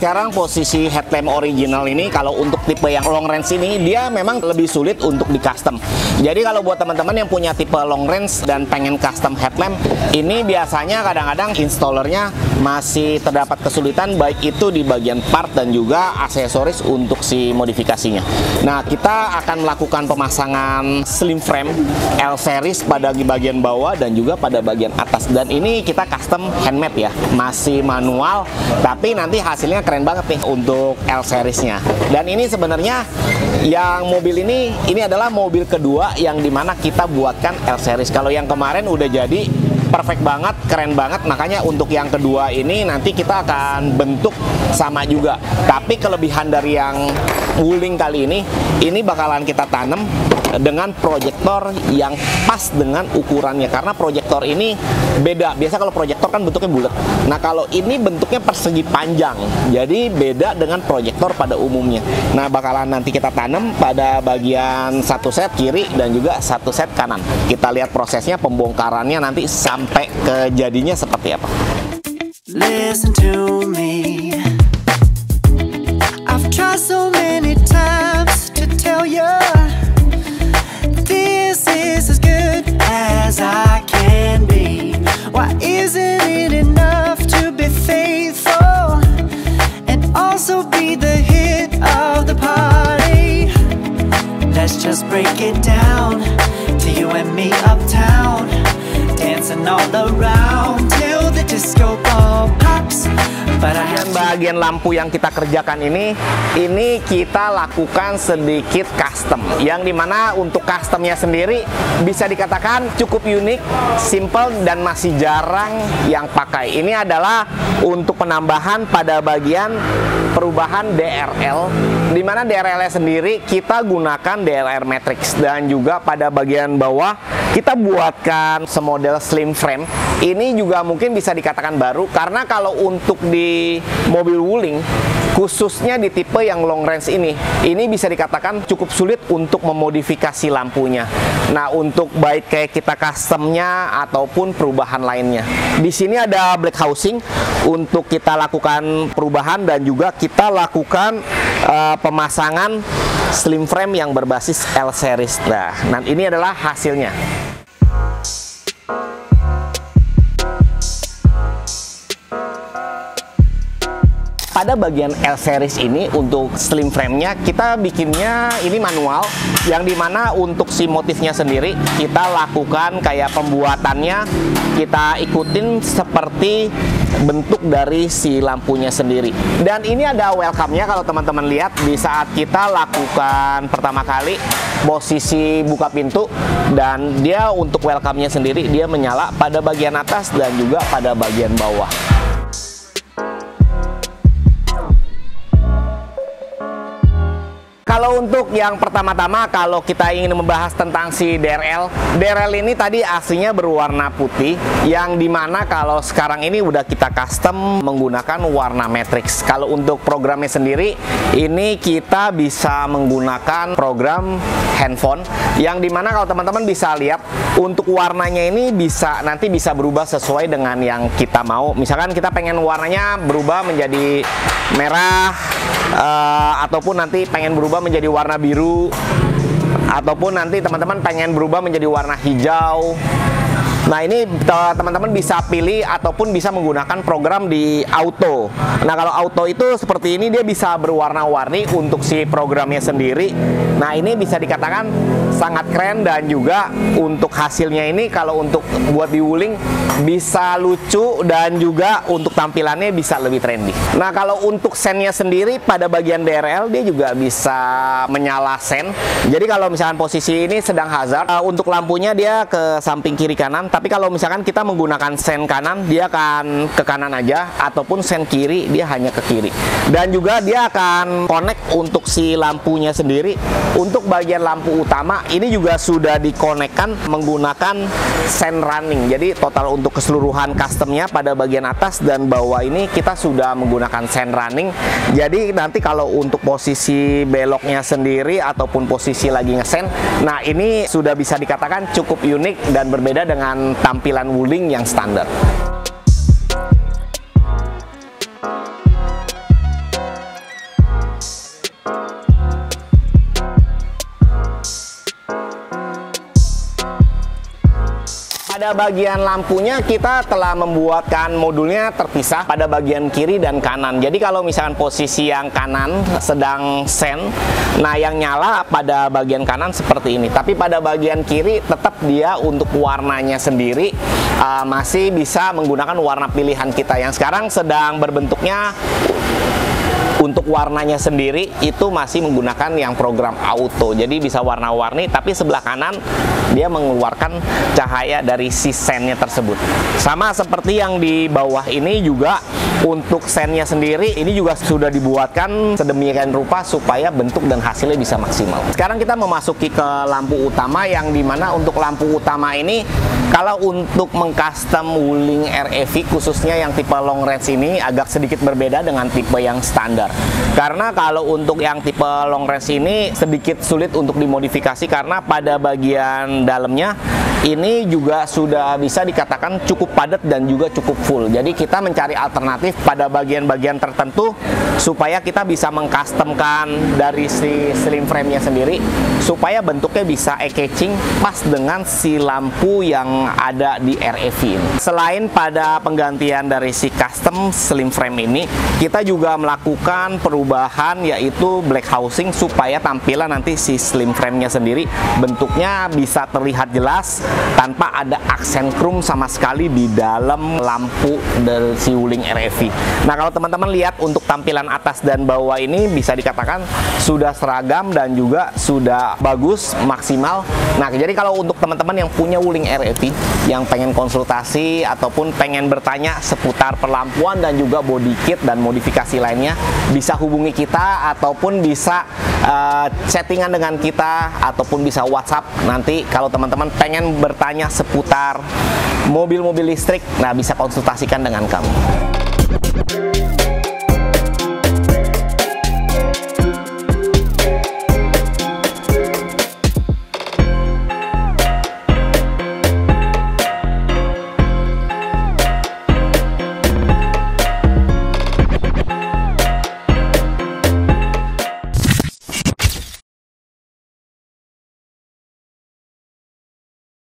sekarang posisi headlamp original ini kalau untuk tipe yang long range ini dia memang lebih sulit untuk di custom. Jadi kalau buat teman-teman yang punya tipe long range dan pengen custom headlamp, ini biasanya kadang-kadang installernya masih terdapat kesulitan baik itu di bagian part dan juga aksesoris untuk si modifikasinya. Nah, kita akan melakukan pemasangan slim frame L series pada bagian bawah dan juga pada bagian atas, dan ini kita custom handmade ya, masih manual, tapi nanti hasilnya keren banget nih untuk L seriesnya. Dan ini sebenarnya yang mobil ini adalah mobil kedua yang dimana kita buatkan L series. Kalau yang kemarin udah jadi perfect banget, keren banget, makanya untuk yang kedua ini nanti kita akan bentuk sama juga. Tapi kelebihan dari yang Wuling kali ini bakalan kita tanam dengan proyektor yang pas dengan ukurannya, karena proyektor ini beda. Biasa kalau proyektor kan bentuknya bulat, nah kalau ini bentuknya persegi panjang, jadi beda dengan proyektor pada umumnya. Nah, bakalan nanti kita tanam pada bagian satu set kiri dan juga satu set kanan. Kita lihat prosesnya pembongkarannya nanti sampai ke jadinya seperti apa. Listen to me. I've tried so many times to tell you this is as good as I can be. Why isn't it enough to be faithful and also be the hit of the party? Let's just break it down to you and me uptown, dancing all around till the disco ball pops. Bagian lampu yang kita kerjakan ini kita lakukan sedikit custom, yang dimana untuk customnya sendiri bisa dikatakan cukup unik, simple, dan masih jarang yang pakai. Ini adalah untuk penambahan pada bagian perubahan DRL, dimana DRL sendiri kita gunakan DRL matrix, dan juga pada bagian bawah kita buatkan semodel slim frame. Ini juga mungkin bisa dikatakan baru, karena kalau untuk di mobil Wuling, khususnya di tipe yang long range ini bisa dikatakan cukup sulit untuk memodifikasi lampunya. Nah, untuk baik kayak kita customnya ataupun perubahan lainnya. Di sini ada black housing untuk kita lakukan perubahan, dan juga kita lakukan pemasangan slim frame yang berbasis L series. Nah, ini adalah hasilnya. Pada bagian L series ini untuk slim frame-nya kita bikinnya ini manual, yang dimana untuk si motifnya sendiri kita lakukan kayak pembuatannya kita ikutin seperti bentuk dari si lampunya sendiri. Dan ini ada welcome-nya kalau teman-teman lihat di saat kita lakukan pertama kali posisi buka pintu, dan dia untuk welcome-nya sendiri dia menyala pada bagian atas dan juga pada bagian bawah. Kalau untuk yang pertama-tama, kalau kita ingin membahas tentang si DRL ini tadi aslinya berwarna putih, yang dimana kalau sekarang ini udah kita custom menggunakan warna matrix. Kalau untuk programnya sendiri, ini kita bisa menggunakan program handphone, yang dimana kalau teman-teman bisa lihat untuk warnanya ini nanti bisa berubah sesuai dengan yang kita mau. Misalkan kita pengen warnanya berubah menjadi merah, ataupun nanti pengen berubah menjadi warna biru, ataupun nanti teman-teman pengen berubah menjadi warna hijau. Nah, ini teman-teman bisa pilih ataupun bisa menggunakan program di auto. Nah, kalau auto itu seperti ini, dia bisa berwarna-warni untuk si programnya sendiri. Nah, ini bisa dikatakan sangat keren, dan juga untuk hasilnya ini kalau untuk buat di Wuling bisa lucu, dan juga untuk tampilannya bisa lebih trendy. Nah, kalau untuk sennya sendiri pada bagian DRL dia juga bisa menyala sen. Jadi kalau misalkan posisi ini sedang hazard, untuk lampunya dia ke samping kiri kanan. Tapi kalau misalkan kita menggunakan sen kanan, dia akan ke kanan aja, ataupun sen kiri dia hanya ke kiri. Dan juga dia akan connect untuk si lampunya sendiri. Untuk bagian lampu utama ini juga sudah dikonekkan menggunakan sen running. Jadi total untuk keseluruhan customnya pada bagian atas dan bawah ini kita sudah menggunakan sen running. Jadi nanti kalau untuk posisi beloknya sendiri ataupun posisi lagi ngesen, nah ini sudah bisa dikatakan cukup unik dan berbeda dengan tampilan Wuling yang standar. Pada bagian lampunya kita telah membuatkan modulnya terpisah pada bagian kiri dan kanan. Jadi kalau misalkan posisi yang kanan sedang sen, nah yang nyala pada bagian kanan seperti ini. Tapi pada bagian kiri tetap dia untuk warnanya sendiri masih bisa menggunakan warna pilihan kita yang sekarang sedang berbentuknya. Untuk warnanya sendiri itu masih menggunakan yang program auto, jadi bisa warna-warni, tapi sebelah kanan dia mengeluarkan cahaya dari si sennya tersebut. Sama seperti yang di bawah ini juga untuk sennya sendiri ini juga sudah dibuatkan sedemikian rupa supaya bentuk dan hasilnya bisa maksimal. Sekarang kita memasuki ke lampu utama, yang dimana untuk lampu utama ini kalau untuk mengcustom Wuling REV khususnya yang tipe long range ini agak sedikit berbeda dengan tipe yang standar. Karena kalau untuk yang tipe long range ini sedikit sulit untuk dimodifikasi karena pada bagian dalamnya ini juga sudah bisa dikatakan cukup padat dan juga cukup full. Jadi kita mencari alternatif pada bagian-bagian tertentu supaya kita bisa mengcustomkan dari si slim frame-nya sendiri supaya bentuknya bisa eye-catching pas dengan si lampu yang ada di REV ini. Selain pada penggantian dari si custom slim frame ini, kita juga melakukan perubahan yaitu black housing supaya tampilan nanti si slim frame-nya sendiri bentuknya bisa terlihat jelas tanpa ada aksen chrome sama sekali di dalam lampu dari si Wuling REV. Nah, kalau teman-teman lihat untuk tampilan atas dan bawah ini bisa dikatakan sudah seragam dan juga sudah bagus, maksimal. Nah, jadi kalau untuk teman-teman yang punya Wuling REV yang pengen konsultasi ataupun pengen bertanya seputar perlampuan dan juga body kit dan modifikasi lainnya, bisa hubungi kita ataupun bisa chattingan dengan kita ataupun bisa WhatsApp. Nanti kalau teman-teman pengen bertanya seputar mobil-mobil listrik, nah bisa konsultasikan dengan kami.